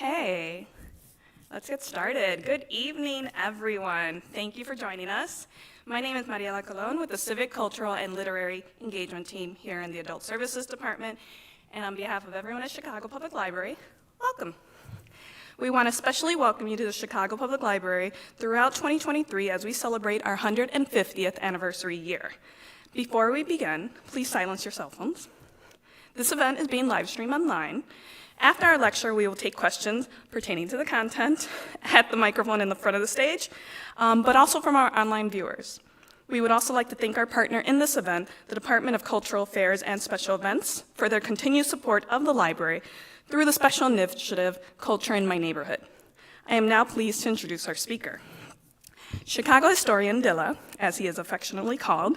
Okay, let's get started. Good evening, everyone. Thank you for joining us. My name is Mariela Colon with the Civic, Cultural, and Literary Engagement Team here in the Adult Services Department. And on behalf of everyone at Chicago Public Library, welcome. We want to especially welcome you to the Chicago Public Library throughout 2023 as we celebrate our 150th anniversary year. Before we begin, please silence your cell phones. This event is being live streamed online. After our lecture, we will take questions pertaining to the content at the microphone in the front of the stage, but also from our online viewers. We would also like to thank our partner in this event, the Department of Cultural Affairs and Special Events, for their continued support of the library through the special initiative, Culture in My Neighborhood. I am now pleased to introduce our speaker. Chicago historian Dilla, as he is affectionately called,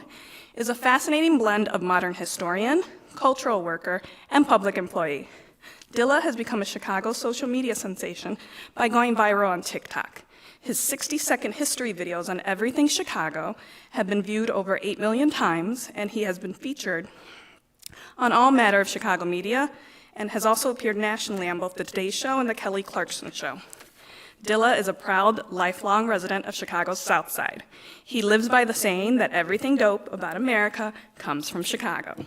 is a fascinating blend of modern historian, cultural worker, and public employee. Dilla has become a Chicago social media sensation by going viral on TikTok. His 60-second history videos on everything Chicago have been viewed over 8 million times, and he has been featured on all matter of Chicago media and has also appeared nationally on both The Today Show and The Kelly Clarkson Show. Dilla is a proud, lifelong resident of Chicago's South Side. He lives by the saying that everything dope about America comes from Chicago.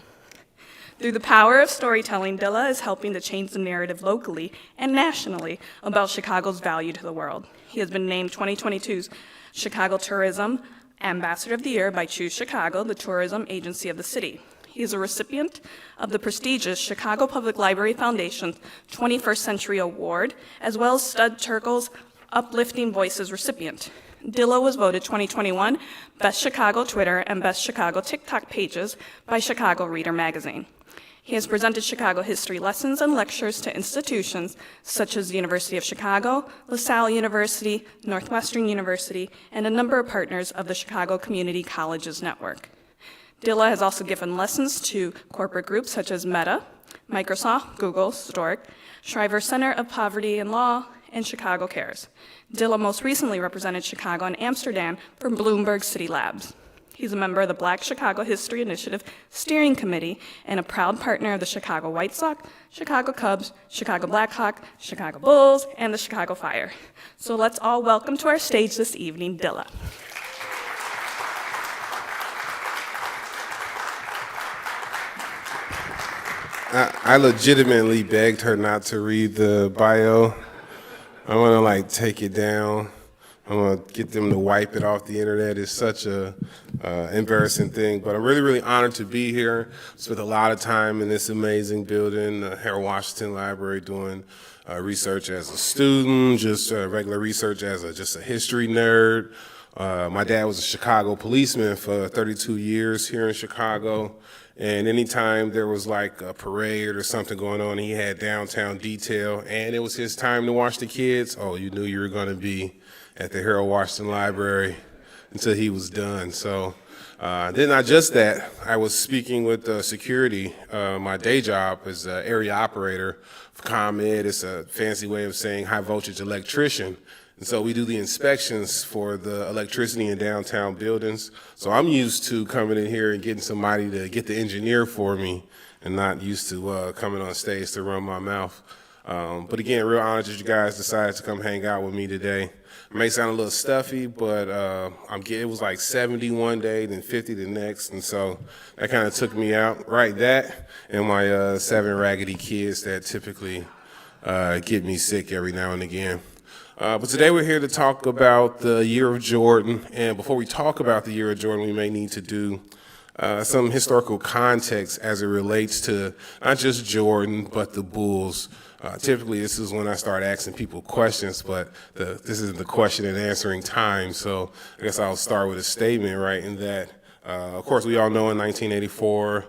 Through the power of storytelling, Dilla is helping to change the narrative locally and nationally about Chicago's value to the world. He has been named 2022's Chicago Tourism Ambassador of the Year by Choose Chicago, the tourism agency of the city. He is a recipient of the prestigious Chicago Public Library Foundation's 21st Century Award, as well as Stud Terkel's Uplifting Voices recipient. Dilla was voted 2021 Best Chicago Twitter and Best Chicago TikTok pages by Chicago Reader magazine. He has presented Chicago history lessons and lectures to institutions such as the University of Chicago, LaSalle University, Northwestern University, and a number of partners of the Chicago Community Colleges Network. Dilla has also given lessons to corporate groups such as Meta, Microsoft, Google, Stork, Shriver Center of Poverty and Law, and Chicago Cares. Dilla most recently represented Chicago and Amsterdam for Bloomberg City Labs. He's a member of the Black Chicago History Initiative Steering Committee and a proud partner of the Chicago White Sox, Chicago Cubs, Chicago Blackhawks, Chicago Bulls, and the Chicago Fire. So let's all welcome to our stage this evening, Dilla. I legitimately begged her not to read the bio. I want to take it down. I want to get them to wipe it off the internet. It's such a embarrassing thing, but I'm really, really honored to be here. Spent a lot of time in this amazing building, the Harold Washington Library, doing research as a student, just regular research as just a history nerd. My dad was a Chicago policeman for 32 years here in Chicago. And anytime there was a parade or something going on, he had downtown detail, and it was his time to watch the kids. Oh, you knew you were going to be at the Harold Washington Library until he was done. So then not just that, I was speaking with security. My day job is an area operator for ComEd. It's a fancy way of saying high voltage electrician. And so we do the inspections for the electricity in downtown buildings. So I'm used to coming in here and getting somebody to get the engineer for me and not used to coming on stage to run my mouth. But again, real honored that you guys decided to come hang out with me today. It may sound a little stuffy, but it was 70 one day, then 50 the next. And so that kind of took me out. Right, that and my 7 raggedy kids that typically get me sick every now and again. But today we're here to talk about the year of Jordan, and before we talk about the year of Jordan, we may need to do some historical context as it relates to not just Jordan, but the Bulls. Typically, this is when I start asking people questions, but this is the question and answering time, so I guess I'll start with a statement, right, in that, of course, we all know in 1984,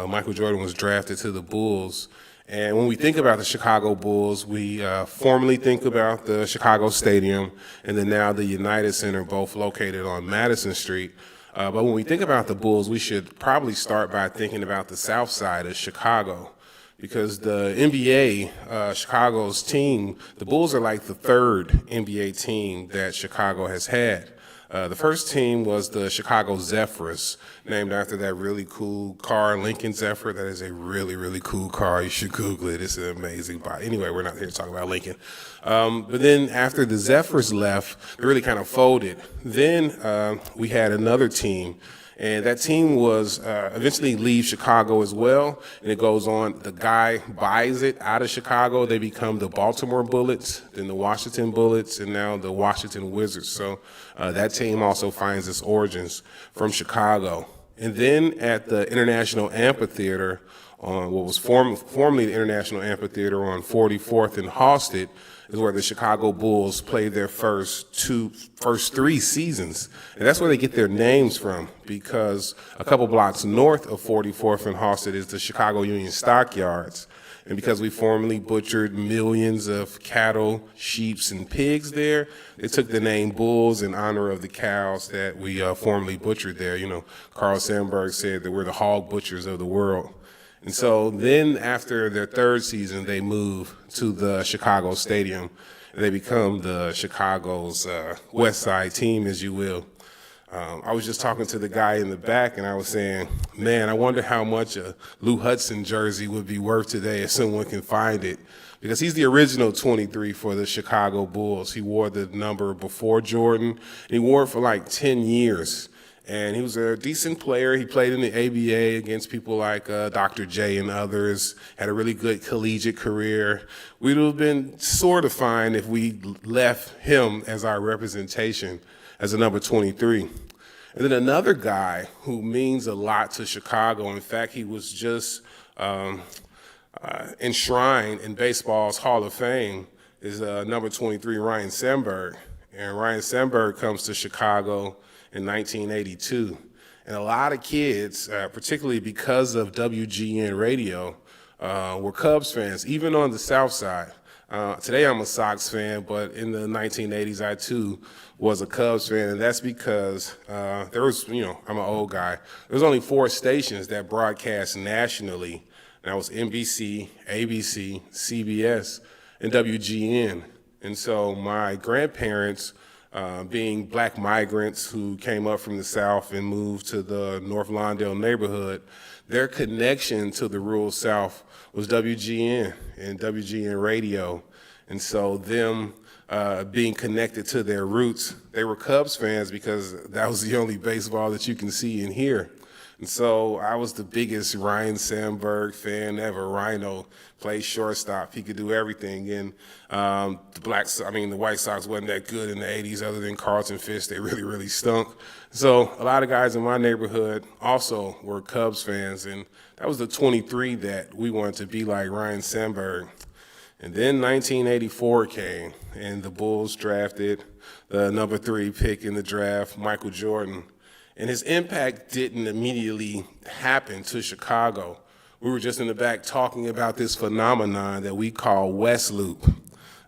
Michael Jordan was drafted to the Bulls. And when we think about the Chicago Bulls, we formally think about the Chicago Stadium and then now the United Center, both located on Madison Street. But when we think about the Bulls, we should probably start by thinking about the South Side of Chicago, because the NBA, Chicago's team, the Bulls are like the 3rd NBA team that Chicago has had. The first team was the Chicago Zephyrs, named after that really cool car, Lincoln Zephyr. That is a really, really cool car. You should Google it. It's an amazing bike. Anyway, we're not here to talk about Lincoln. But then after the Zephyrs left, they really kind of folded. Then we had another team. And that team was eventually leaves Chicago as well, and it goes on. The guy buys it out of Chicago. They become the Baltimore Bullets, then the Washington Bullets, and now the Washington Wizards. So that team also finds its origins from Chicago. And then at the International Amphitheater, on what was formerly the International Amphitheater on 44th and Halsted, is where the Chicago Bulls played their first three seasons. And that's where they get their names from, because a couple blocks north of 44th and Halsted is the Chicago Union Stockyards. And because we formerly butchered millions of cattle, sheep, and pigs there, they took the name Bulls in honor of the cows that we formerly butchered there. You know, Carl Sandburg said that we're the hog butchers of the world. And so then after their third season, they move to the Chicago Stadium. And they become the Chicago's West Side team, as you will. I was just talking to the guy in the back, and I was saying, man, I wonder how much a Lou Hudson jersey would be worth today if someone can find it. Because he's the original 23 for the Chicago Bulls. He wore the number before Jordan, and he wore it for like 10 years. And he was a decent player. He played in the ABA against people like Dr. J and others, had a really good collegiate career. We would have been sort of fine if we left him as our representation as a number 23. And then another guy who means a lot to Chicago, in fact, he was just enshrined in baseball's Hall of Fame, is number 23, Ryan Sandberg. And Ryan Sandberg comes to Chicago in 1982. And a lot of kids, particularly because of WGN radio, were Cubs fans, even on the South Side. Today I'm a Sox fan, but in the 1980s I too was a Cubs fan, and that's because there was, I'm an old guy, there was only 4 stations that broadcast nationally, and that was NBC, ABC, CBS, and WGN. And so my grandparents, being black migrants who came up from the South and moved to the North Lawndale neighborhood, their connection to the rural South was WGN and WGN radio. And so them being connected to their roots, they were Cubs fans because that was the only baseball that you can see and hear. And so I was the biggest Ryan Sandberg fan ever. Rhino played shortstop. He could do everything. And the White Sox wasn't that good in the 80s other than Carlton Fisk. They really, really stunk. So a lot of guys in my neighborhood also were Cubs fans. And that was the 23 that we wanted to be like Ryan Sandberg. And then 1984 came, and the Bulls drafted the number 3 pick in the draft, Michael Jordan. And his impact didn't immediately happen to Chicago. We were just in the back talking about this phenomenon that we call West Loop.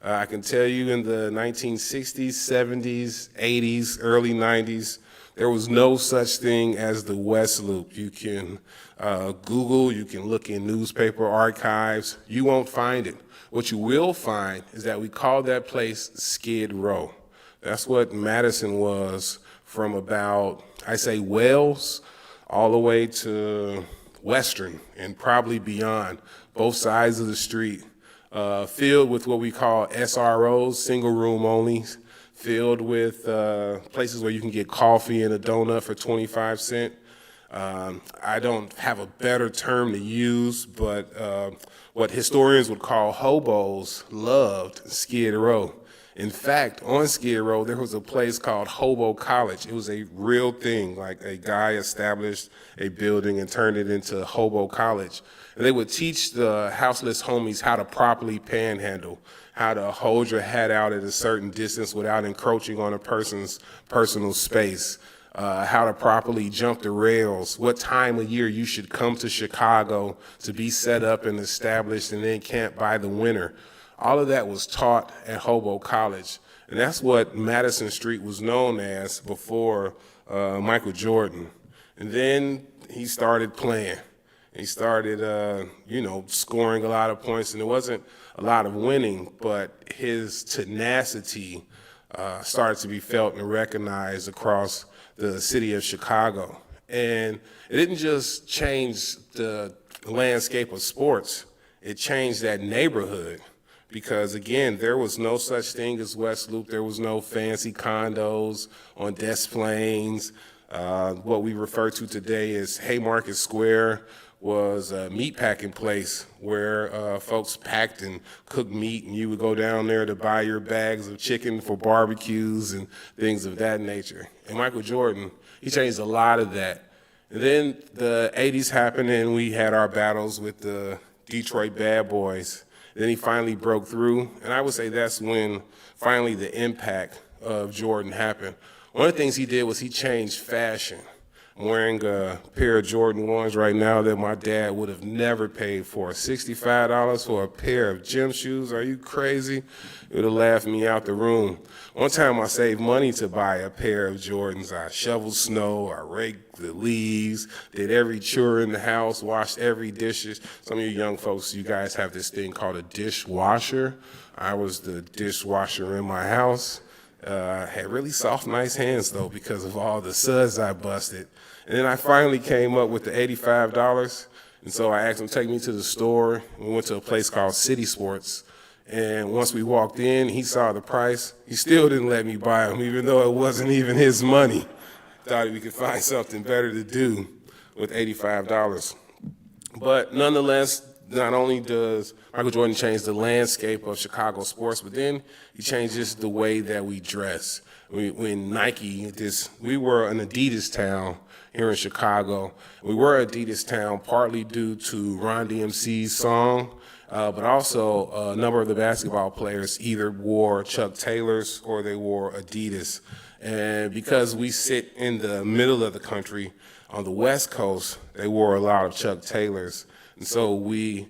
I can tell you in the 1960s, 70s, 80s, early 90s, there was no such thing as the West Loop. You can Google, you can look in newspaper archives, you won't find it. What you will find is that we call that place Skid Row. That's what Madison was from about, I say, Wells all the way to Western and probably beyond, both sides of the street, filled with what we call SROs, single room only, filled with places where you can get coffee and a donut for 25 cents. I don't have a better term to use, but what historians would call hobos loved Skid Row. In fact, on Skid Row, there was a place called Hobo College. It was a real thing, like a guy established a building and turned it into Hobo College. And they would teach the houseless homies how to properly panhandle, how to hold your hat out at a certain distance without encroaching on a person's personal space, how to properly jump the rails, what time of year you should come to Chicago to be set up and established and then camp by the winter. All of that was taught at Hobo College. And that's what Madison Street was known as before Michael Jordan. And then he started playing. He started, scoring a lot of points, and it wasn't a lot of winning, but his tenacity started to be felt and recognized across the city of Chicago. And it didn't just change the landscape of sports, it changed that neighborhood. Because again, there was no such thing as West Loop. There was no fancy condos on Des Plaines. What we refer to today as Haymarket Square was a meatpacking place where folks packed and cooked meat, and you would go down there to buy your bags of chicken for barbecues and things of that nature. And Michael Jordan, he changed a lot of that. And then the 80s happened, and we had our battles with the Detroit Bad Boys. Then he finally broke through, and I would say that's when finally the impact of Jordan happened. One of the things he did was he changed fashion. I'm wearing a pair of Jordan 1s right now that my dad would have never paid for. $65 for a pair of gym shoes? Are you crazy? It would have laughed me out the room. One time I saved money to buy a pair of Jordans. I shoveled snow, I raked the leaves, did every chore in the house, washed every dishes. Some of you young folks, you guys have this thing called a dishwasher. I was the dishwasher in my house. I had really soft, nice hands, though, because of all the suds I busted. And then I finally came up with the $85, and so I asked him to take me to the store. We went to a place called City Sports, and once we walked in, he saw the price. He still didn't let me buy them, even though it wasn't even his money. Thought we could find something better to do with $85. But nonetheless, not only does Michael Jordan change the landscape of Chicago sports, but then he changes the way that we dress. When Nike, we were an Adidas town here in Chicago. We were Adidas town partly due to Run DMC's song, but also a number of the basketball players either wore Chuck Taylors or they wore Adidas. And because we sit in the middle of the country on the West Coast, they wore a lot of Chuck Taylors. And so we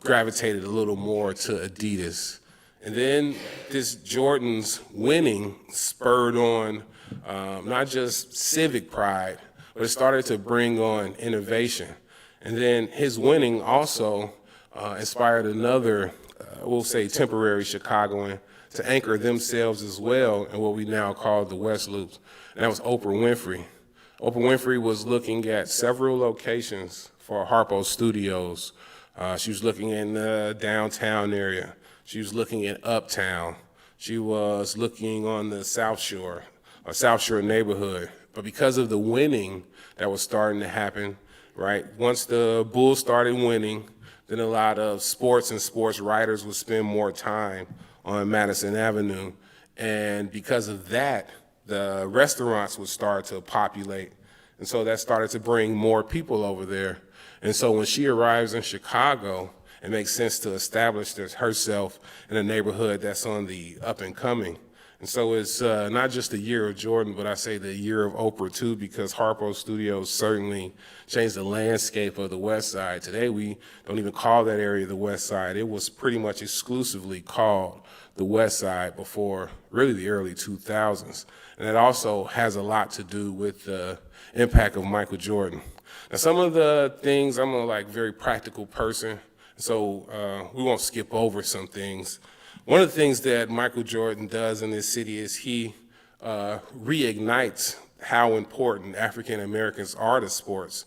gravitated a little more to Adidas. And then this Jordan's winning spurred on not just civic pride, but it started to bring on innovation. And then his winning also inspired another, we'll say, temporary Chicagoan to anchor themselves as well in what we now call the West Loops. And that was Oprah Winfrey. Oprah Winfrey was looking at several locations for Harpo Studios. She was looking in the downtown area. She was looking at Uptown. She was looking on the South Shore neighborhood. But because of the winning that was starting to happen, right, once the Bulls started winning, then a lot of sports and sports writers would spend more time on Madison Avenue. And because of that, the restaurants would start to populate. And so that started to bring more people over there. And so when she arrives in Chicago, it makes sense to establish herself in a neighborhood that's on the up and coming. And so it's not just the year of Jordan, but I say the year of Oprah too, because Harpo Studios certainly changed the landscape of the West Side. Today we don't even call that area the West Side. It was pretty much exclusively called the West Side before really the early 2000s. And it also has a lot to do with the impact of Michael Jordan. Now, some of the things, I'm a very practical person, so we won't skip over some things. One of the things that Michael Jordan does in this city is he reignites how important African Americans are to sports.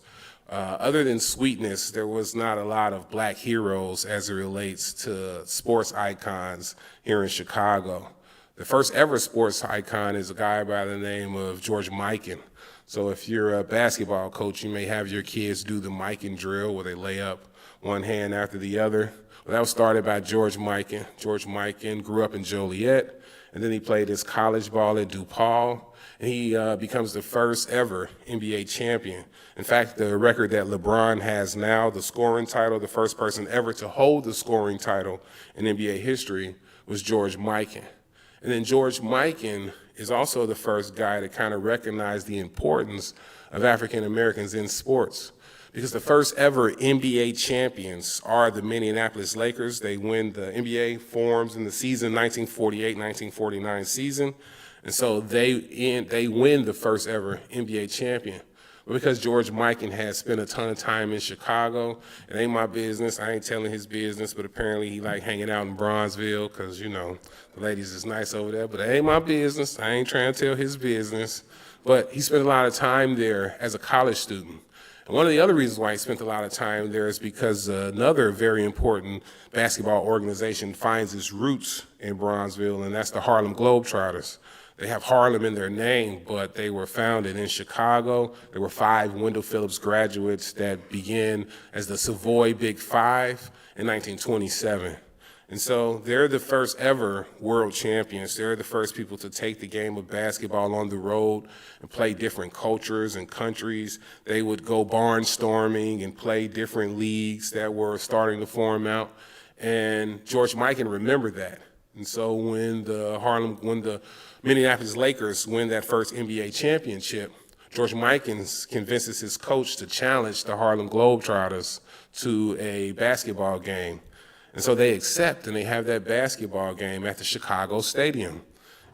Other than Sweetness, there was not a lot of black heroes as it relates to sports icons here in Chicago. The first ever sports icon is a guy by the name of George Mikan. So if you're a basketball coach, you may have your kids do the Mikan drill where they lay up one hand after the other. Well, that was started by George Mikan. George Mikan grew up in Joliet, and then he played his college ball at DePaul, and he becomes the first ever NBA champion. In fact, the record that LeBron has now, the scoring title, the first person ever to hold the scoring title in NBA history was George Mikan. And then George Mikan is also the first guy to kind of recognize the importance of African Americans in sports. Because the first ever NBA champions are the Minneapolis Lakers. They win the NBA forms in the season 1948-1949 season. And so they win the first ever NBA champion. But because George Mikan had spent a ton of time in Chicago, it ain't my business. I ain't telling his business, but apparently he like hanging out in Bronzeville because, you know, the ladies is nice over there. But it ain't my business. I ain't trying to tell his business. But he spent a lot of time there as a college student. And one of the other reasons why he spent a lot of time there is because another very important basketball organization finds its roots in Bronzeville, and that's the Harlem Globetrotters. They have Harlem in their name, but they were founded in Chicago. There were 5 Wendell Phillips graduates that began as the Savoy Big Five in 1927. And so they're the first ever world champions. They're the first people to take the game of basketball on the road and play different cultures and countries. They would go barnstorming and play different leagues that were starting to form out. And George Mikan remembered that. And so when the Minneapolis Lakers win that first NBA championship, George Mikan convinces his coach to challenge the Harlem Globetrotters to a basketball game. And so they accept, and they have that basketball game at the Chicago Stadium.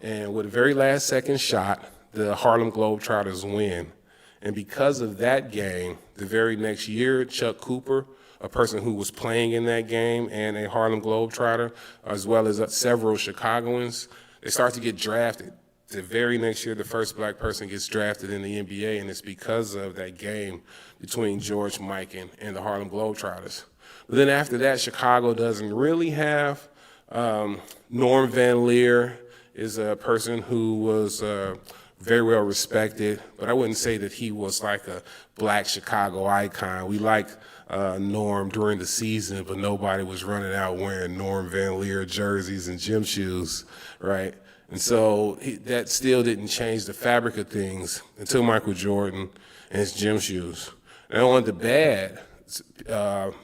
And with a very last second shot, the Harlem Globetrotters win. And because of that game, the very next year, Chuck Cooper, a person who was playing in that game and a Harlem Globetrotter, as well as several Chicagoans, they start to get drafted. The very next year, the first black person gets drafted in the NBA, and it's because of that game between George Mikan and the Harlem Globetrotters. But then after that, Chicago doesn't really have. Norm Van Leer is a person who was very well respected, but I wouldn't say that he was like a black Chicago icon. We liked Norm during the season, but nobody was running out wearing Norm Van Leer jerseys and gym shoes, right? And so that still didn't change the fabric of things until Michael Jordan and his gym shoes. And on the bad,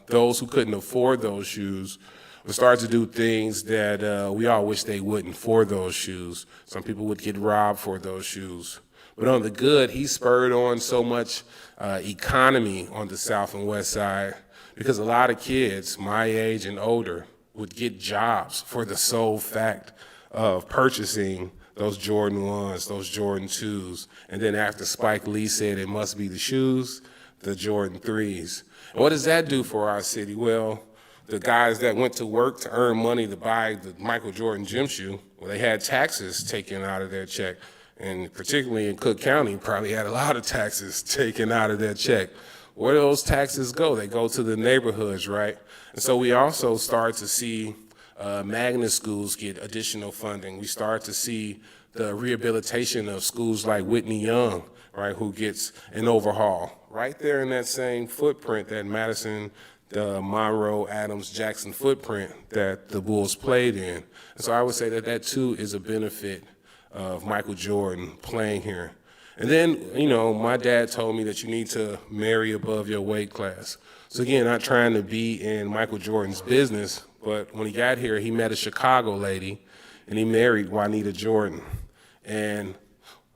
those who couldn't afford those shoes would start to do things that we all wish they wouldn't for those shoes. Some people would get robbed for those shoes. But on the good, he spurred on so much economy on the South and West Side because a lot of kids my age and older would get jobs for the sole fact of purchasing those Jordan 1s, those Jordan 2s. And then after Spike Lee said it must be the shoes, the Jordan 3s. And what does that do for our city? Well, the guys that went to work to earn money to buy the Michael Jordan gym shoe, well, they had taxes taken out of their check. And particularly in Cook County, probably had a lot of taxes taken out of their check. Where do those taxes go? They go to the neighborhoods, right? And so we also start to see magnet schools get additional funding. We start to see the rehabilitation of schools like Whitney Young, right, who gets an overhaul. Right there in that same footprint, that Madison, the Monroe, Adams, Jackson footprint that the Bulls played in. And so I would say that that too is a benefit of Michael Jordan playing here. And then, you know, my dad told me that you need to marry above your weight class. So again, not trying to be in Michael Jordan's business, but when he got here, he met a Chicago lady, and he married Juanita Jordan. And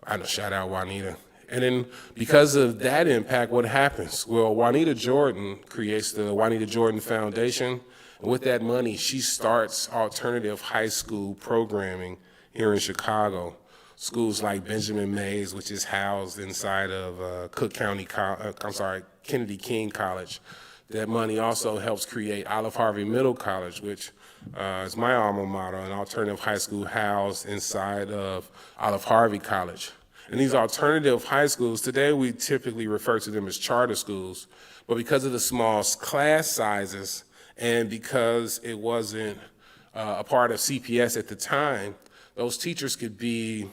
I know, shout out Juanita. And then because of that impact, what happens? Well, Juanita Jordan creates the Juanita Jordan Foundation. And with that money, she starts alternative high school programming here in Chicago. Schools like Benjamin Mays, which is housed inside of Kennedy King College. That money also helps create Olive Harvey Middle College, which is my alma mater, an alternative high school housed inside of Olive Harvey College. And these alternative high schools, today we typically refer to them as charter schools, but because of the small class sizes and because it wasn't a part of CPS at the time, those teachers could be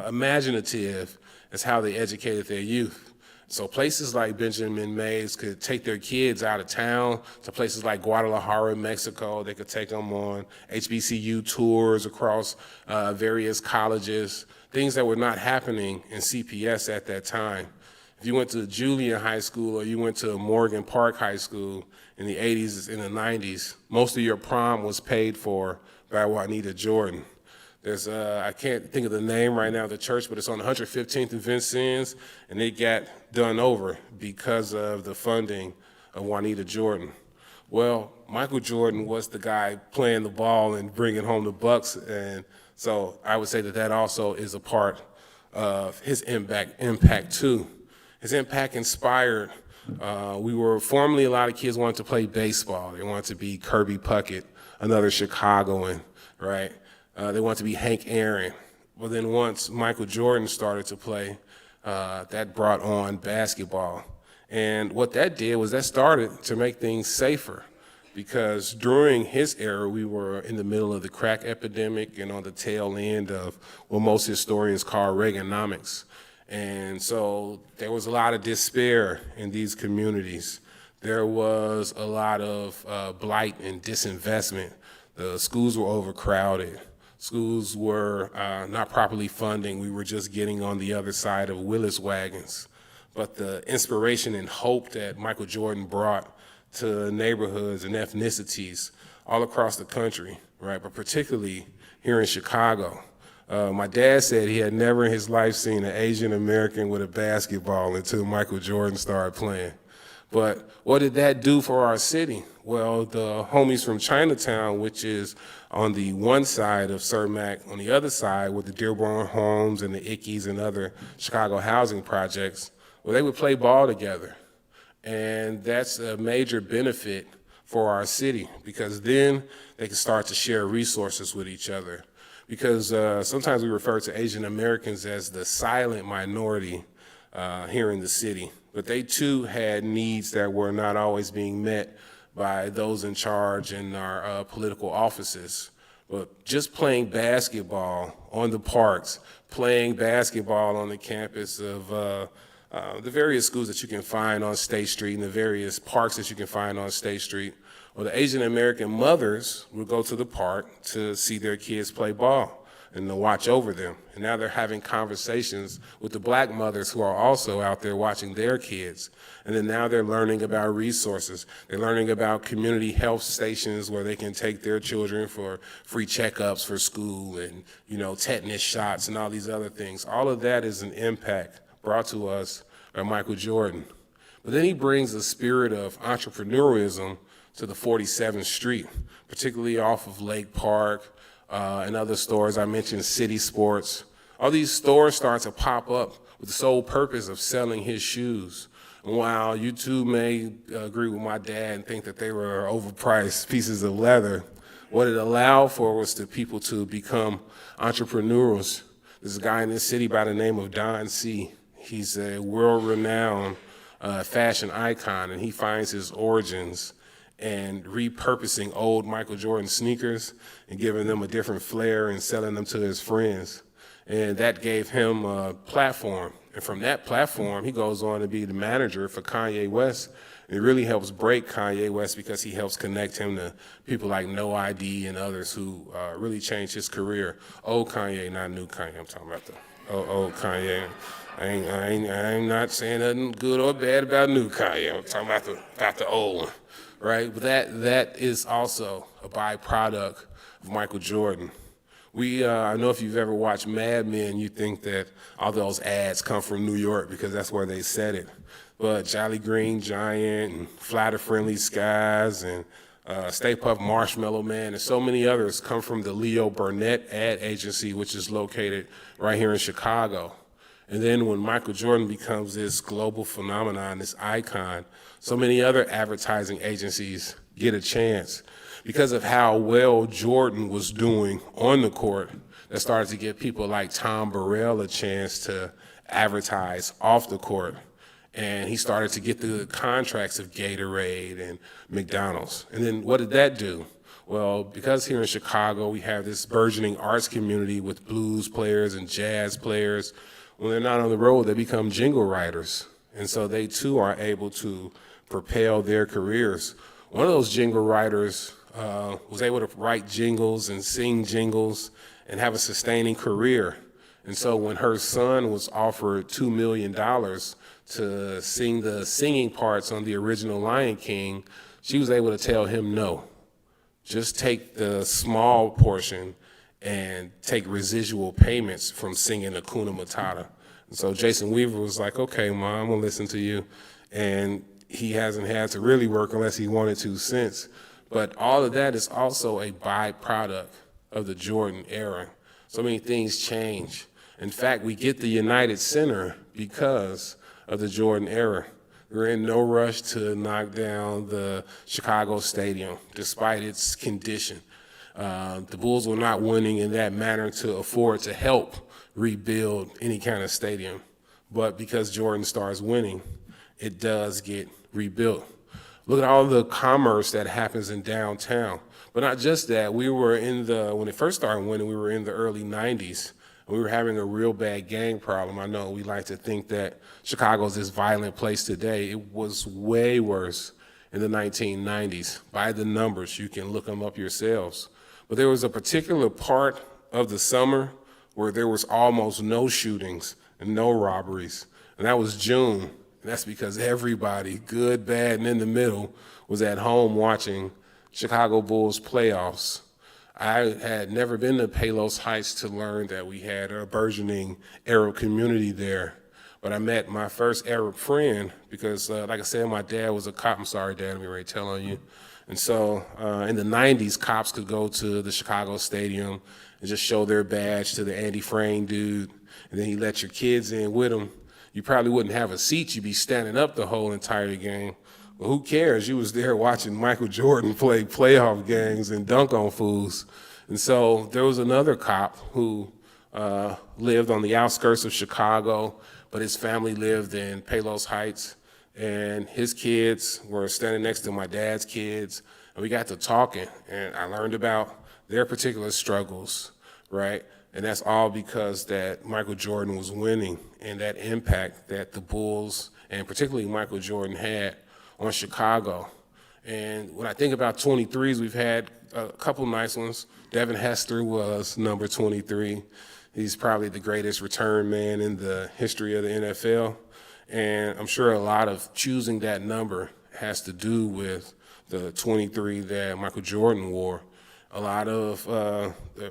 imaginative as how they educated their youth. So places like Benjamin Mays could take their kids out of town to places like Guadalajara, Mexico. They could take them on HBCU tours across various colleges, things that were not happening in CPS at that time. If you went to Julian High School or you went to Morgan Park High School in the 80s and the 90s, most of your prom was paid for by Juanita Jordan. There's, I can't think of the name right now of the church, but it's on 115th and Vincennes, and it got done over because of the funding of Juanita Jordan. Well, Michael Jordan was the guy playing the ball and bringing home the bucks, and so I would say that that also is a part of his impact too. His impact inspired, formerly a lot of kids wanted to play baseball. They wanted to be Kirby Puckett, another Chicagoan, right? They wanted to be Hank Aaron. Well, then once Michael Jordan started to play, that brought on basketball. And what that did was that started to make things safer, because during his era, we were in the middle of the crack epidemic and on the tail end of what most historians call Reaganomics. And so there was a lot of despair in these communities. There was a lot of blight and disinvestment. The schools were overcrowded. Schools were not properly funding. We were just getting on the other side of Willis wagons. But the inspiration and hope that Michael Jordan brought to neighborhoods and ethnicities all across the country, right, but particularly here in Chicago. My dad said he had never in his life seen an Asian American with a basketball until Michael Jordan started playing. But what did that do for our city? Well, the homies from Chinatown, which is on the one side of Cermak, on the other side with the Dearborn Homes and the Ickeys and other Chicago housing projects, well, they would play ball together. And that's a major benefit for our city, because then they can start to share resources with each other. Because sometimes we refer to Asian Americans as the silent minority here in the city, but they too had needs that were not always being met by those in charge in our political offices. But just playing basketball on the parks, playing basketball on the campus of the various schools that you can find on State Street and the various parks that you can find on State Street, or the Asian American mothers would go to the park to see their kids play ball and to watch over them. And now they're having conversations with the black mothers who are also out there watching their kids. And then now they're learning about resources. They're learning about community health stations where they can take their children for free checkups for school and, tetanus shots and all these other things. All of that is an impact brought to us by Michael Jordan. But then he brings a spirit of entrepreneurialism to the 47th Street, particularly off of Lake Park and other stores. I mentioned City Sports. All these stores start to pop up with the sole purpose of selling his shoes. And while you too may agree with my dad and think that they were overpriced pieces of leather, what it allowed for was the people to become entrepreneurs. There's a guy in this city by the name of Don C. He's a world-renowned fashion icon, and he finds his origins and repurposing old Michael Jordan sneakers and giving them a different flair and selling them to his friends. And that gave him a platform. And from that platform, he goes on to be the manager for Kanye West. And it really helps break Kanye West because he helps connect him to people like No ID and others who really changed his career. Old Kanye, not new Kanye. I'm talking about the old Kanye. I'm not saying nothing good or bad about new Kanye. I'm talking about the old one. Right, but that is also a byproduct of Michael Jordan. I know if you've ever watched Mad Men, you think that all those ads come from New York because that's where they said it. But Jolly Green Giant and Flatter Friendly Skies and Stay Puft Marshmallow Man and so many others come from the Leo Burnett ad agency, which is located right here in Chicago. And then when Michael Jordan becomes this global phenomenon, this icon, so many other advertising agencies get a chance because of how well Jordan was doing on the court. That started to give people like Tom Burrell a chance to advertise off the court. And he started to get the contracts of Gatorade and McDonald's. And then what did that do? Well, because here in Chicago we have this burgeoning arts community with blues players and jazz players, when they're not on the road, they become jingle writers. And so they too are able to propel their careers. One of those jingle writers was able to write jingles and sing jingles and have a sustaining career. And so when her son was offered $2 million to sing the singing parts on the original Lion King, she was able to tell him no. Just take the small portion and take residual payments from singing Hakuna Matata. And so Jason Weaver was like, okay, Mom, I'm gonna listen to you. And he hasn't had to really work unless he wanted to since. But all of that is also a byproduct of the Jordan era. So many things change. In fact, we get the United Center because of the Jordan era. We were in no rush to knock down the Chicago Stadium, despite its condition. The Bulls were not winning in that manner to afford to help rebuild any kind of stadium. But because Jordan starts winning, it does get rebuilt. Look at all the commerce that happens in downtown. But not just that, when it first started winning, we were in the early 90s. We were having a real bad gang problem. I know we like to think that Chicago's this violent place today. It was way worse in the 1990s. By the numbers, you can look them up yourselves. But there was a particular part of the summer where there was almost no shootings and no robberies, and that was June. And that's because everybody, good, bad, and in the middle, was at home watching Chicago Bulls playoffs. I had never been to Palos Heights to learn that we had a burgeoning Arab community there. But I met my first Arab friend because, like I said, my dad was a cop. I'm sorry, Dad, I'm already telling you. And so in the 90s, cops could go to the Chicago Stadium and just show their badge to the Andy Frayne dude, and then he let your kids in with him. You probably wouldn't have a seat. You'd be standing up the whole entire game. Well, who cares? You was there watching Michael Jordan play playoff games and dunk on fools. And so there was another cop who lived on the outskirts of Chicago, but his family lived in Palos Heights, and his kids were standing next to my dad's kids, and we got to talking, and I learned about their particular struggles, right? And that's all because that Michael Jordan was winning, and that impact that the Bulls, and particularly Michael Jordan, had on Chicago. And when I think about 23s, we've had a couple nice ones. Devin Hester was number 23. He's probably the greatest return man in the history of the NFL. And I'm sure a lot of choosing that number has to do with the 23 that Michael Jordan wore. A lot of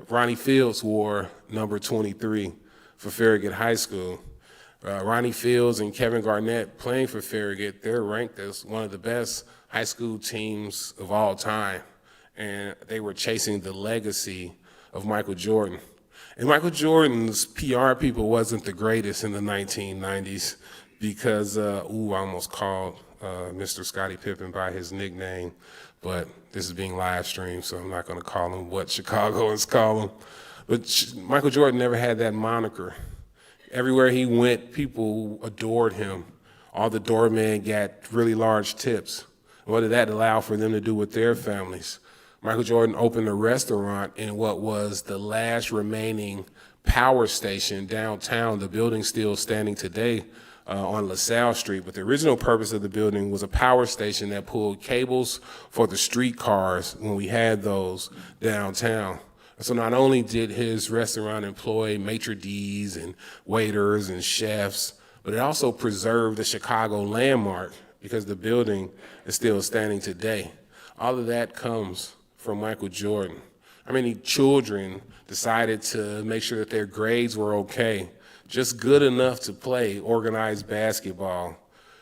Ronnie Fields wore number 23 for Farragut High School. Ronnie Fields and Kevin Garnett playing for Farragut, they're ranked as one of the best high school teams of all time. And they were chasing the legacy of Michael Jordan. And Michael Jordan's PR people wasn't the greatest in the 1990s because, I almost called Mr. Scottie Pippen by his nickname, but this is being live streamed, so I'm not going to call him what Chicagoans call him. But Michael Jordan never had that moniker. Everywhere he went, people adored him. All the doormen got really large tips. What did that allow for them to do with their families? Michael Jordan opened a restaurant in what was the last remaining power station downtown, the building still standing today on LaSalle Street. But the original purpose of the building was a power station that pulled cables for the streetcars when we had those downtown. So not only did his restaurant employ maitre d's and waiters and chefs, but it also preserved the Chicago landmark because the building is still standing today. All of that comes from Michael Jordan. How many children decided to make sure that their grades were okay, just good enough to play organized basketball?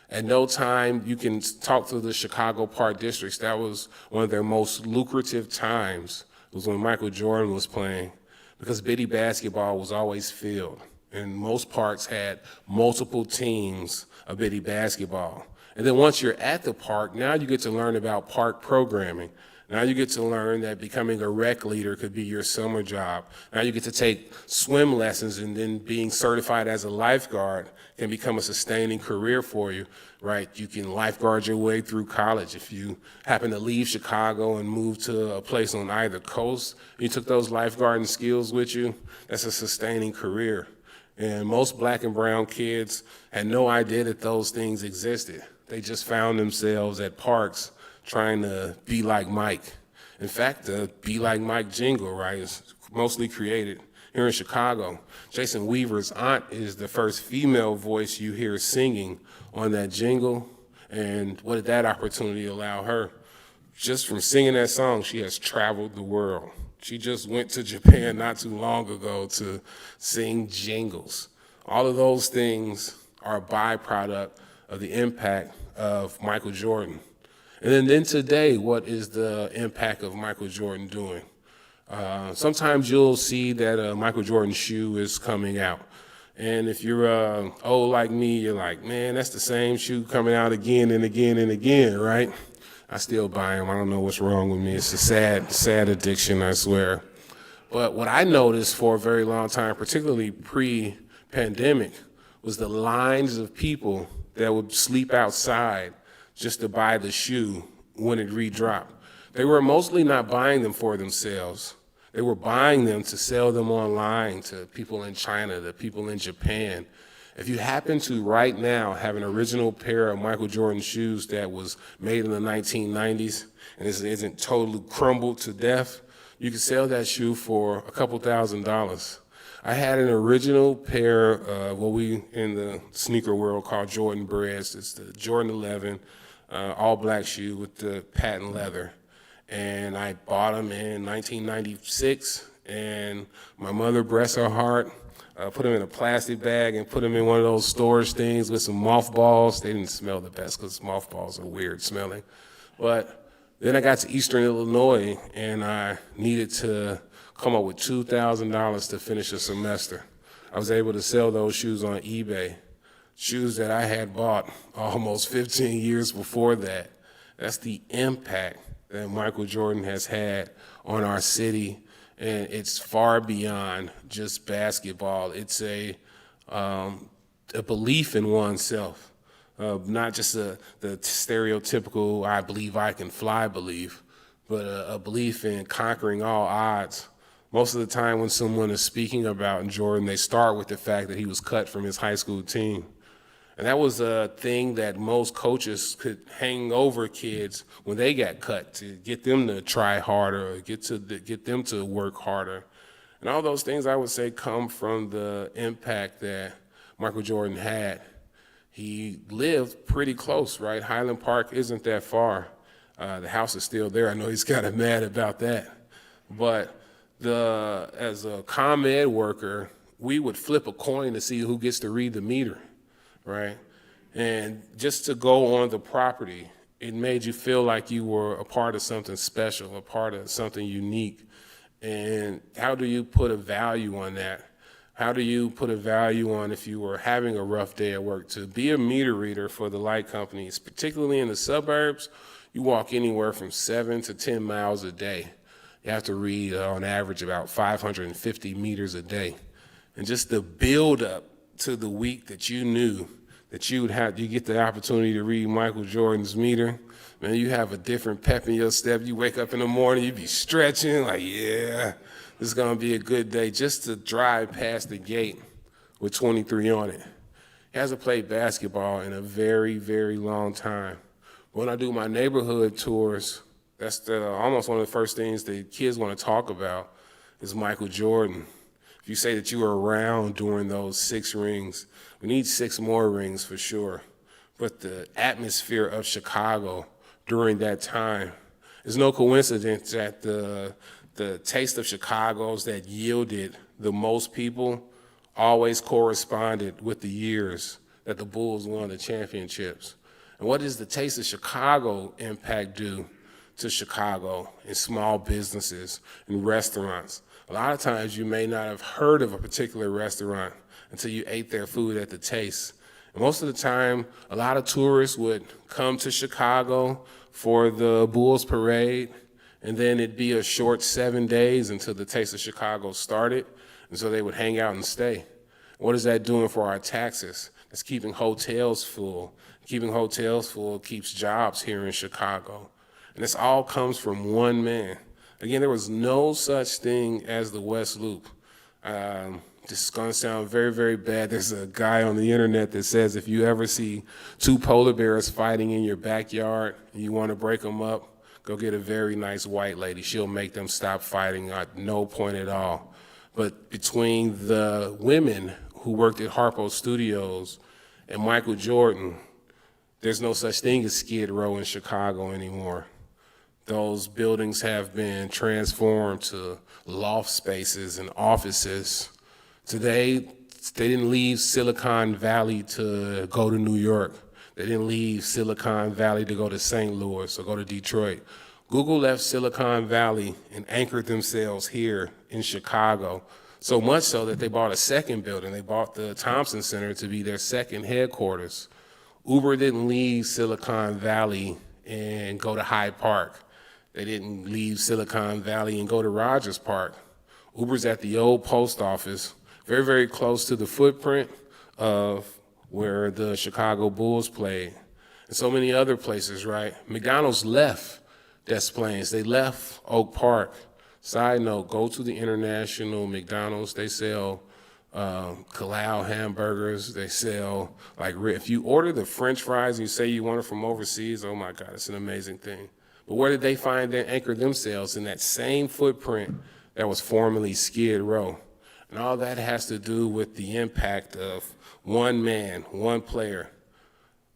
At no time you can talk to the Chicago Park districts. That was one of their most lucrative times, was when Michael Jordan was playing, because Biddy basketball was always filled, and most parks had multiple teams of Biddy basketball. And then once you're at the park, now you get to learn about park programming. Now you get to learn that becoming a rec leader could be your summer job. Now you get to take swim lessons, and then being certified as a lifeguard can become a sustaining career for you, right? You can lifeguard your way through college. If you happen to leave Chicago and move to a place on either coast, you took those lifeguarding skills with you, that's a sustaining career. And most black and brown kids had no idea that those things existed. They just found themselves at parks trying to be like Mike. In fact, the Be Like Mike jingle, right, is mostly created here in Chicago. Jason Weaver's aunt is the first female voice you hear singing on that jingle. And what did that opportunity allow her? Just from singing that song, she has traveled the world. She just went to Japan not too long ago to sing jingles. All of those things are a byproduct of the impact of Michael Jordan. And then today, what is the impact of Michael Jordan doing? Sometimes you'll see that a Michael Jordan shoe is coming out, And if you're old like me, you're like, man, that's the same shoe coming out again and again and again, right? I still buy them. I don't know what's wrong with me. It's a sad addiction, I swear. But what I noticed for a very long time, particularly pre-pandemic, was the lines of people that would sleep outside just to buy the shoe when it redropped. They were mostly not buying them for themselves. They were buying them to sell them online to people in China, to people in Japan. If you happen to right now have an original pair of Michael Jordan shoes that was made in the 1990s and isn't totally crumbled to death, you can sell that shoe for a couple $1,000s. I had an original pair of what we in the sneaker world call Jordan Breads. It's the Jordan 11 all black shoe with the patent leather. And I bought them in 1996, and my mother, bless her heart, put them in a plastic bag and put them in one of those storage things with some mothballs. They didn't smell the best because mothballs are weird smelling. But then I got to Eastern Illinois, and I needed to come up with $2,000 to finish a semester. I was able to sell those shoes on eBay, shoes that I had bought almost 15 years before that. That's the impact that Michael Jordan has had on our city, and it's far beyond just basketball. It's a belief in oneself, not just the stereotypical "I believe I can fly" belief, but a belief in conquering all odds. Most of the time when someone is speaking about Jordan, they start with the fact that he was cut from his high school team. And that was a thing that most coaches could hang over kids when they got cut to get them to try harder or get them to work harder. And all those things, I would say, come from the impact that Michael Jordan had. He lived pretty close, right? Highland Park isn't that far. The house is still there. I know he's kind of mad about that. But as a ComEd worker, we would flip a coin to see who gets to read the meter. Right? And just to go on the property, it made you feel like you were a part of something special, a part of something unique. And how do you put a value on that? How do you put a value on if you were having a rough day at work? To be a meter reader for the light companies, particularly in the suburbs, you walk anywhere from 7 to 10 miles a day. You have to read on average about 550 meters a day. And just the build up to the week that you knew that you get the opportunity to read Michael Jordan's meter, man, you have a different pep in your step. You wake up in the morning, you be stretching, like, yeah, this is gonna be a good day. Just to drive past the gate with 23 on it. He hasn't played basketball in a very, very long time. When I do my neighborhood tours, that's almost one of the first things the kids wanna talk about is Michael Jordan. If you say that you were around during those 6 rings, we need 6 more rings for sure. But the atmosphere of Chicago during that time, it's no coincidence that the taste of Chicago's that yielded the most people always corresponded with the years that the Bulls won the championships. And what does the taste of Chicago impact do to Chicago and small businesses and restaurants? A lot of times you may not have heard of a particular restaurant until you ate their food at the taste. And most of the time, a lot of tourists would come to Chicago for the Bulls parade, and then it'd be a short 7 days until the Taste of Chicago started, and so they would hang out and stay. What is that doing for our taxes? It's keeping hotels full. Keeping hotels full keeps jobs here in Chicago. And this all comes from one man. Again, there was no such thing as the West Loop. This is gonna sound very, very bad. There's a guy on the internet that says if you ever see 2 polar bears fighting in your backyard and you wanna break them up, go get a very nice white lady. She'll make them stop fighting at no point at all. But between the women who worked at Harpo Studios and Michael Jordan, there's no such thing as Skid Row in Chicago anymore. Those buildings have been transformed to loft spaces and offices. Today, they didn't leave Silicon Valley to go to New York. They didn't leave Silicon Valley to go to St. Louis or go to Detroit. Google left Silicon Valley and anchored themselves here in Chicago So much so that they bought a second building. They bought the Thompson Center to be their second headquarters. Uber didn't leave Silicon Valley and go to Hyde Park. They didn't leave Silicon Valley and go to Rogers Park. Uber's at the old post office, very, very close to the footprint of where the Chicago Bulls played. And so many other places, right? McDonald's left Des Plaines. They left Oak Park. Side note, go to the International McDonald's. They sell Kalao hamburgers. They sell, like, if you order the French fries and you say you want it from overseas, oh my God, it's an amazing thing. But where did they find and anchor themselves? In that same footprint that was formerly Skid Row. And all that has to do with the impact of one man, one player.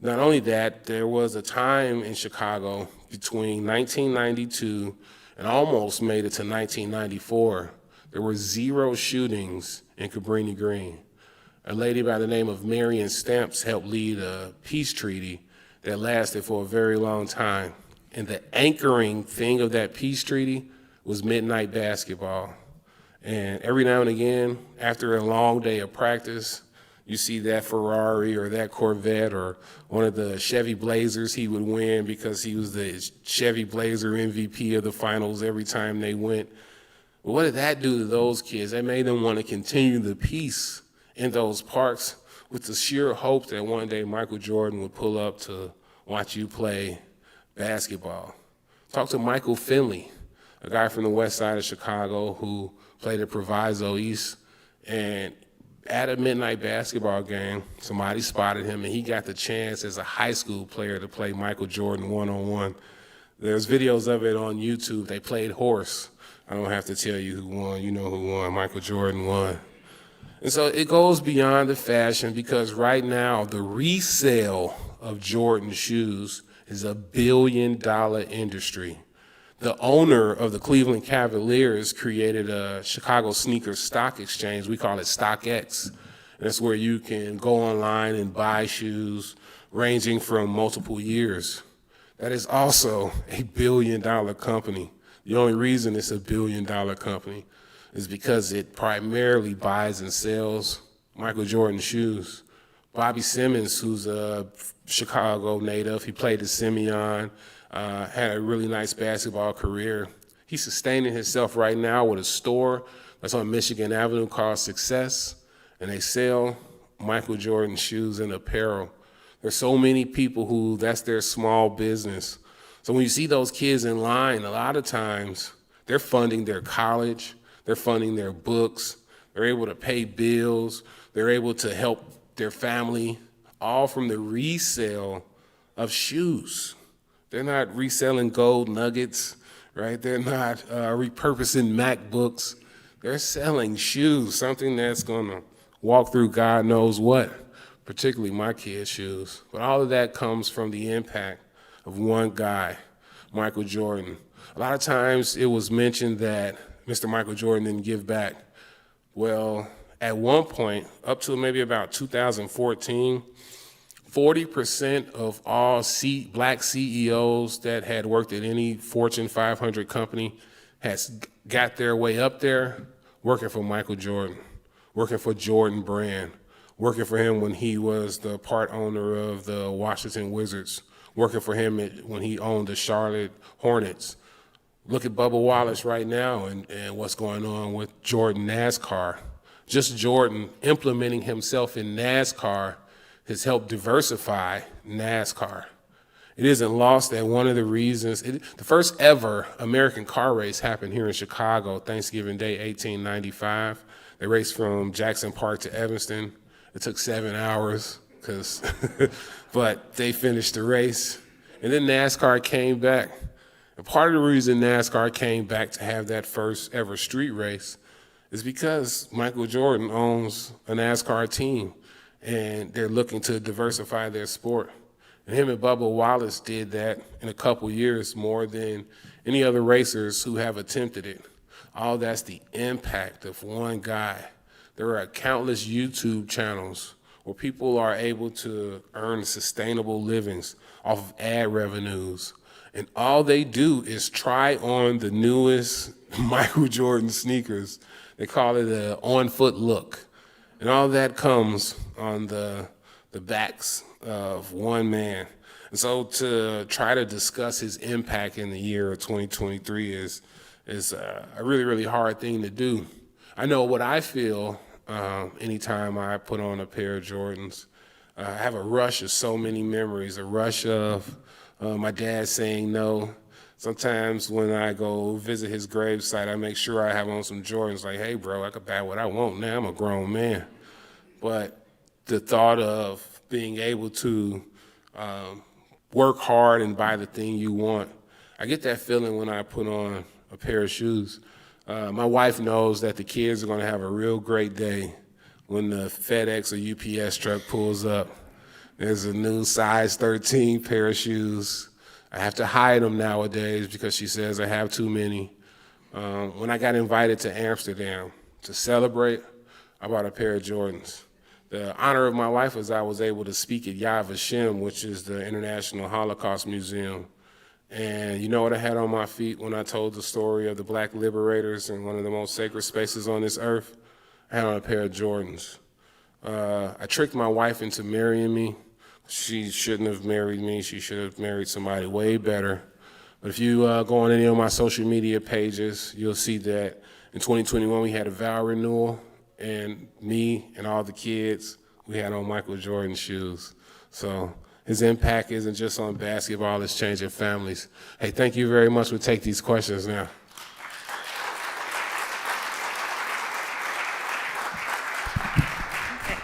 Not only that, there was a time in Chicago between 1992 and almost made it to 1994. There were 0 shootings in Cabrini Green. A lady by the name of Marion Stamps helped lead a peace treaty that lasted for a very long time. And the anchoring thing of that peace treaty was midnight basketball. And every now and again, after a long day of practice, you see that Ferrari or that Corvette or one of the Chevy Blazers he would win because he was the Chevy Blazer MVP of the finals every time they went. But what did that do to those kids? That made them want to continue the peace in those parks with the sheer hope that one day Michael Jordan would pull up to watch you play basketball. Talk to Michael Finley, a guy from the west side of Chicago who played at Proviso East, and at a midnight basketball game, somebody spotted him, and he got the chance as a high school player to play Michael Jordan one-on-one. There's videos of it on YouTube. They played horse. I don't have to tell you who won. You know who won. Michael Jordan won. And so it goes beyond the fashion because right now the resale of Jordan shoes is $1 billion industry. The owner of the Cleveland Cavaliers created a Chicago sneaker stock exchange. We call it StockX. And that's where you can go online and buy shoes ranging from multiple years. That is also a $1 billion company. The only reason it's a $1 billion company is because it primarily buys and sells Michael Jordan shoes. Bobby Simmons, who's a Chicago native, he played at Simeon, had a really nice basketball career. He's sustaining himself right now with a store that's on Michigan Avenue called Success, and they sell Michael Jordan shoes and apparel. There's so many people who that's their small business. So when you see those kids in line, a lot of times they're funding their college, they're funding their books, they're able to pay bills, they're able to help their family, all from the resale of shoes. They're not reselling gold nuggets, right? They're not repurposing MacBooks. They're selling shoes, something that's gonna walk through God knows what, particularly my kids' shoes. But all of that comes from the impact of one guy, Michael Jordan. A lot of times it was mentioned that Mr. Michael Jordan didn't give back. Well, at one point, up to maybe about 2014, 40% of all black CEOs that had worked at any Fortune 500 company has got their way up there working for Michael Jordan, working for Jordan Brand, working for him when he was the part owner of the Washington Wizards, working for him when he owned the Charlotte Hornets. Look at Bubba Wallace right now and what's going on with Jordan NASCAR. Just Jordan implementing himself in NASCAR has helped diversify NASCAR. It isn't lost that one of the reasons, the first ever American car race happened here in Chicago, Thanksgiving Day, 1895. They raced from Jackson Park to Evanston. It took 7 hours, but they finished the race. And then NASCAR came back. And part of the reason NASCAR came back to have that first ever street race is because Michael Jordan owns a NASCAR team, and they're looking to diversify their sport. And him and Bubba Wallace did that in a couple years more than any other racers who have attempted it. All that's the impact of one guy. There are countless YouTube channels where people are able to earn sustainable livings off of ad revenues and all they do is try on the newest Michael Jordan sneakers. They call it an on-foot look. And all that comes on the backs of one man. And so to try to discuss his impact in the year of 2023 is a really, really hard thing to do. I know what I feel anytime I put on a pair of Jordans. I have a rush of so many memories, a rush of my dad saying no. Sometimes when I go visit his gravesite, I make sure I have on some Jordans, like, hey, bro, I could buy what I want now. I'm a grown man. But the thought of being able to work hard and buy the thing you want, I get that feeling when I put on a pair of shoes. My wife knows that the kids are going to have a real great day when the FedEx or UPS truck pulls up. There's a new size 13 pair of shoes. I have to hide them nowadays because she says I have too many. When I got invited to Amsterdam to celebrate, I bought a pair of Jordans. The honor of my life was I was able to speak at Yad Vashem, which is the International Holocaust Museum. And you know what I had on my feet when I told the story of the Black liberators in one of the most sacred spaces on this earth? I had on a pair of Jordans. I tricked my wife into marrying me. She shouldn't have married me. She should have married somebody way better. But if you go on any of my social media pages, you'll see that in 2021 we had a vow renewal, and me and all the kids, we had on Michael Jordan shoes. So his impact isn't just on basketball, it's changing families. Hey, thank you very much. We'll take these questions now.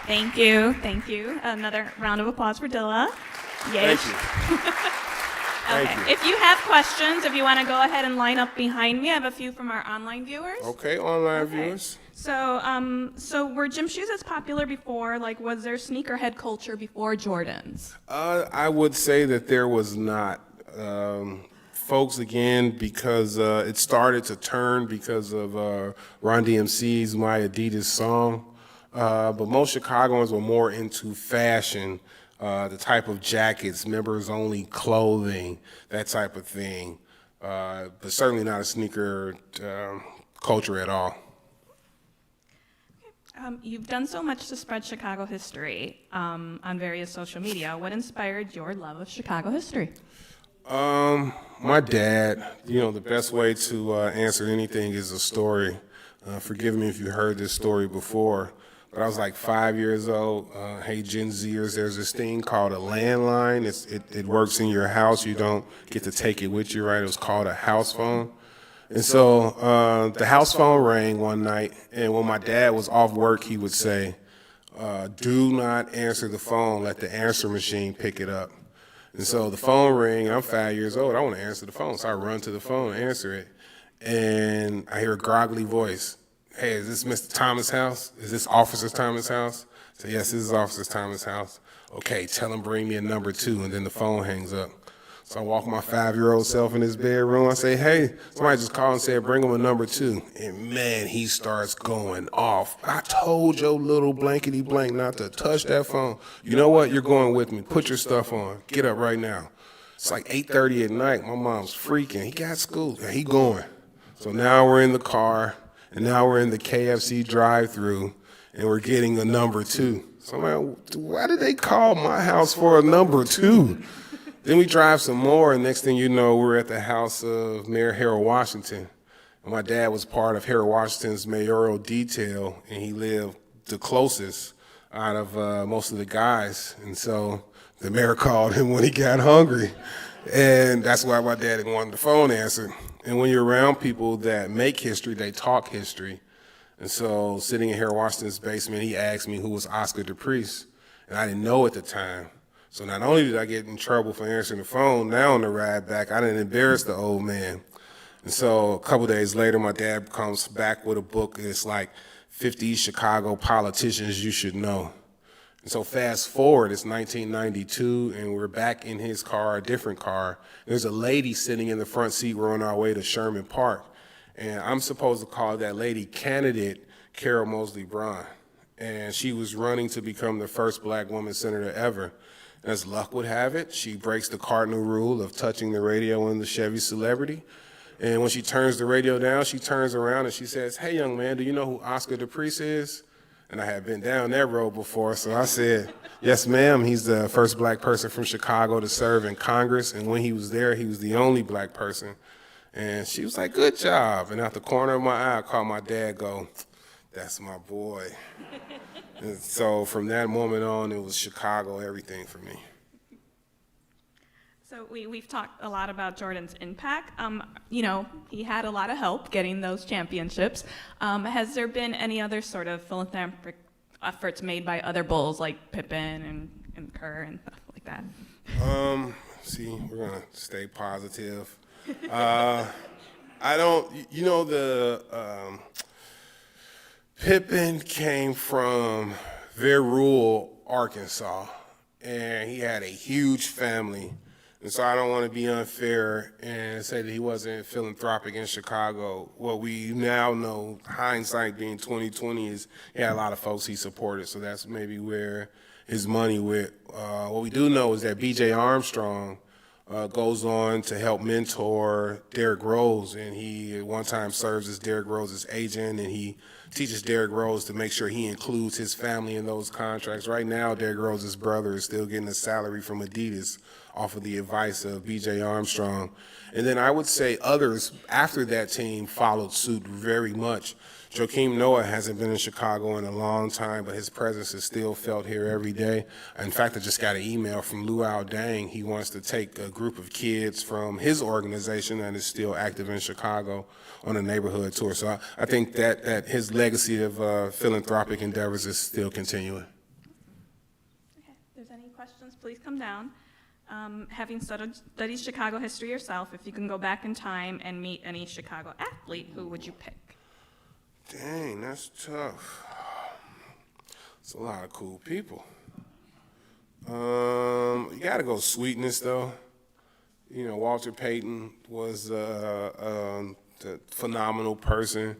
Thank you. Thank you. Another round of applause for Dilla. Yay. Thank you. Okay. Thank you. If you have questions, if you want to go ahead and line up behind me, I have a few from our online viewers. Okay, online viewers. So were gym shoes as popular before? Like, was there sneakerhead culture before Jordans? I would say that there was not. Folks, again, because it started to turn because of Run DMC's My Adidas song. But most Chicagoans were more into fashion, the type of jackets, members-only clothing, that type of thing. But certainly not a sneaker culture at all. You've done so much to spread Chicago history on various social media. What inspired your love of Chicago history? My dad, the best way to answer anything is a story. Forgive me if you heard this story before, but I was like 5 years old. Hey, Gen Zers, there's this thing called a landline. It works in your house. You don't get to take it with you, right? It was called a house phone. And so the house phone rang one night, and when my dad was off work, he would say, do not answer the phone, let the answer machine pick it up. And so the phone rang, I'm 5 years old, I want to answer the phone. So I run to the phone and answer it, and I hear a groggly voice. Hey, is this Mr. Thomas' house? Is this Officer Thomas' house? I say, yes, this is Officer Thomas' house. Okay, tell him bring me a number 2, and then the phone hangs up. So I walk my 5-year-old self in his bedroom. I say, hey, somebody just called and said, bring him a number 2. And man, he starts going off. I told your little blankety blank not to touch that phone. You know what? You're going with me. Put your stuff on. Get up right now. It's like 8:30 at night. My mom's freaking. He got school. Yeah, he going. So now we're in the car, and now we're in the KFC drive-thru, and we're getting a number 2. So I'm like, why did they call my house for a number 2? Then we drive some more, and next thing you know, we're at the house of Mayor Harold Washington. And my dad was part of Harold Washington's mayoral detail, and he lived the closest out of most of the guys. And so the mayor called him when he got hungry. And that's why my dad didn't want the phone answered. And when you're around people that make history, they talk history. And so sitting in Harold Washington's basement, he asked me who was Oscar DePriest, and I didn't know at the time. So not only did I get in trouble for answering the phone, now on the ride back, I didn't embarrass the old man. And so a couple days later, my dad comes back with a book. It's like 50 Chicago politicians you should know. And so fast forward, it's 1992, and we're back in his car, a different car. There's a lady sitting in the front seat. We're on our way to Sherman Park. And I'm supposed to call that lady candidate Carol Mosley Braun. And she was running to become the first black woman senator ever. As luck would have it, she breaks the cardinal rule of touching the radio in the Chevy Celebrity. And when she turns the radio down, she turns around and she says, "Hey, young man, do you know who Oscar DePriest is?" And I had been down that road before, so I said, "Yes, ma'am. He's the first black person from Chicago to serve in Congress. And when he was there, he was the only black person." And she was like, "Good job." And out the corner of my eye, I caught my dad go, "That's my boy." And so from that moment on, it was Chicago, everything for me. So we've talked a lot about Jordan's impact. He had a lot of help getting those championships. Has there been any other sort of philanthropic efforts made by other Bulls like Pippen and Kerr and stuff like that? See, we're gonna stay positive. I don't, Pippen came from very rural Arkansas, and he had a huge family. And so I don't want to be unfair and say that he wasn't philanthropic in Chicago. What we now know, hindsight being 2020, is he had a lot of folks he supported. So that's maybe where his money went. What we do know is that B.J. Armstrong goes on to help mentor Derrick Rose, and he at one time serves as Derrick Rose's agent, and he teaches Derrick Rose to make sure he includes his family in those contracts. Right now, Derrick Rose's brother is still getting a salary from Adidas off of the advice of B.J. Armstrong. And then I would say others after that team followed suit very much. Joakim Noah hasn't been in Chicago in a long time, but his presence is still felt here every day. In fact, I just got an email from Luau Dang. He wants to take a group of kids from his organization that is still active in Chicago on a neighborhood tour. So I think that his legacy of philanthropic endeavors is still continuing. Okay, if there's any questions, please come down. Having studied Chicago history yourself, if you can go back in time and meet any Chicago athlete, who would you pick? Dang, that's tough. It's a lot of cool people. You got to go sweetness, though. Walter Payton was a phenomenal person.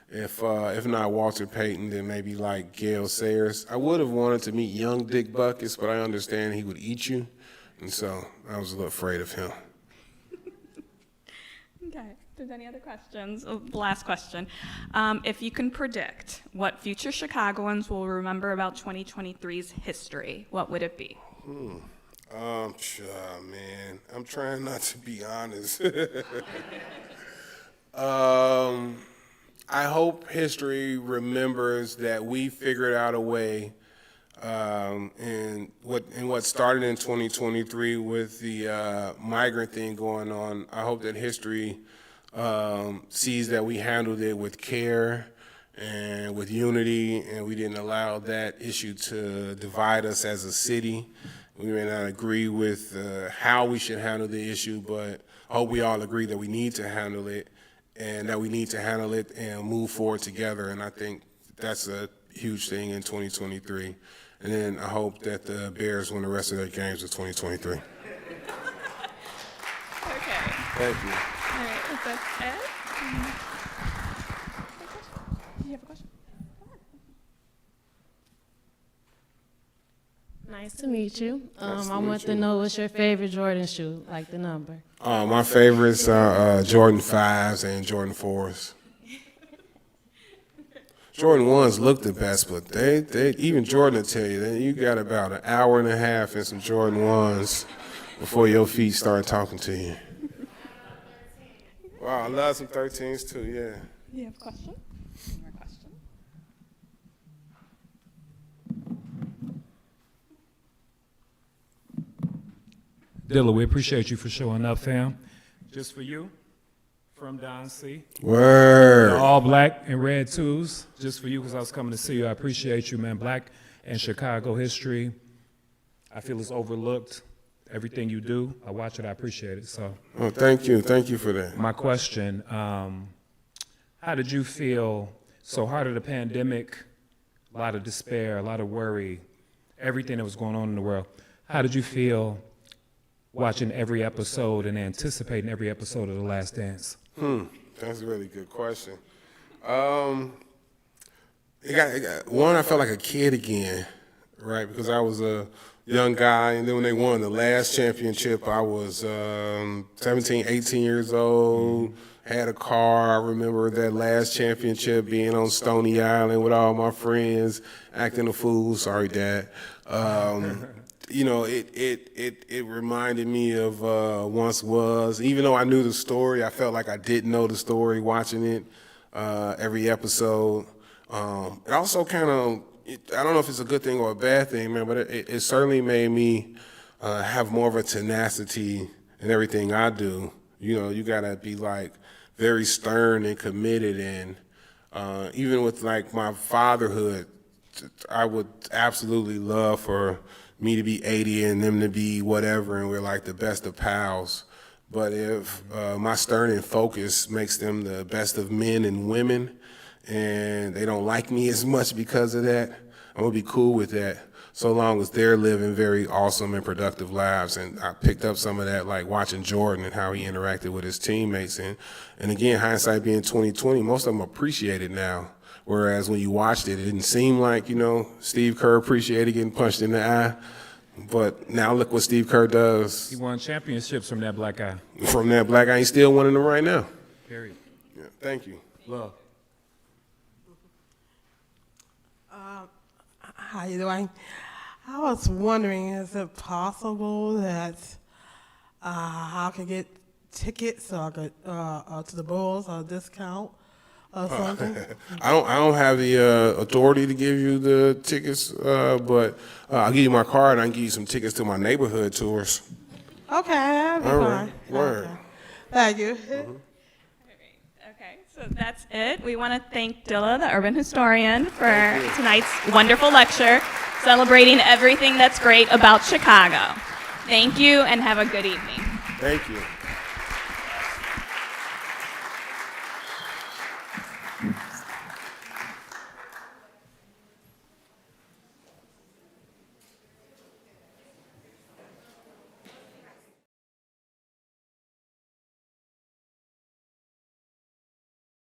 If not Walter Payton, then maybe like Gale Sayers. I would have wanted to meet young Dick Buckus, but I understand he would eat you, and so I was a little afraid of him. Okay. If there's any other questions, last question. If you can predict what future Chicagoans will remember about 2023's history, what would it be? Man, I'm trying not to be honest. I hope history remembers that we figured out a way, and what started in 2023 with the migrant thing going on. I hope that history sees that we handled it with care and with unity, and we didn't allow that issue to divide us as a city. We may not agree with how we should handle the issue, but I hope we all agree that we need to handle it, and that we need to handle it and move forward together. And I think that's a huge thing in 2023. And then I hope that the Bears win the rest of their games in 2023. Okay. Thank you. All right, is that Ed? Do you have a question? Nice to meet you. Nice to I meet want you. to know what's your favorite Jordan shoe, like the number. My favorites are Jordan 5s and Jordan 4s. Jordan 1s look the best, but they even Jordan will tell you that you got about an hour and a half in some Jordan 1s before your feet start talking to you. Wow, I love some 13s too, yeah. Do you have a question? Any more questions? Dilla, we appreciate you for showing up, fam. Just for you, from Don C. Word. All black and red twos, just for you, because I was coming to see you. I appreciate you, man. Black and Chicago history, I feel it's overlooked. Everything you do, I watch it, I appreciate it. So, Oh, thank you for that. my question, how did you feel, so hard of the pandemic, a lot of despair, a lot of worry, everything that was going on in the world. How did you feel watching every episode and anticipating every episode of The Last Dance? That's a really good question. One, I felt like a kid again, right? Because I was a young guy. And then when they won the last championship, I was 17, 18 years old. Had a car. I remember that last championship being on Stony Island with all my friends, acting a fool. Sorry, Dad. You know, it reminded me of Once Was. Even though I knew the story, I felt like I didn't know the story watching it every episode. It also kind of, I don't know if it's a good thing or a bad thing, man, but it certainly made me have more of a tenacity in everything I do. You know, you gotta be like very stern and committed, and even with like my fatherhood, I would absolutely love for me to be 80 and them to be whatever, and we're like the best of pals. But if my stern and focus makes them the best of men and women, and they don't like me as much because of that, I'm gonna be cool with that, so long as they're living very awesome and productive lives. And I picked up some of that, like watching Jordan and how he interacted with his teammates. And again, hindsight being 2020, most of them appreciate it now. Whereas when you watched it, it didn't seem like, you know, Steve Kerr appreciated getting punched in the eye. But now look what Steve Kerr does. He won championships from that black eye. From that black eye, he's still winning them right now. Period. Yeah, thank you. Love. How you doing? I was wondering, is it possible that I could get tickets or to the Bulls or a discount or something? I don't have the authority to give you the tickets, but I'll give you my card and I can give you some tickets to my neighborhood tours. Okay, that'd be All fine. right, word. Okay. Thank you. Okay, so that's it. We want to thank Dilla, the urban historian, for tonight's wonderful lecture, celebrating everything that's great about Chicago. Thank you, and have a good evening. Thank you.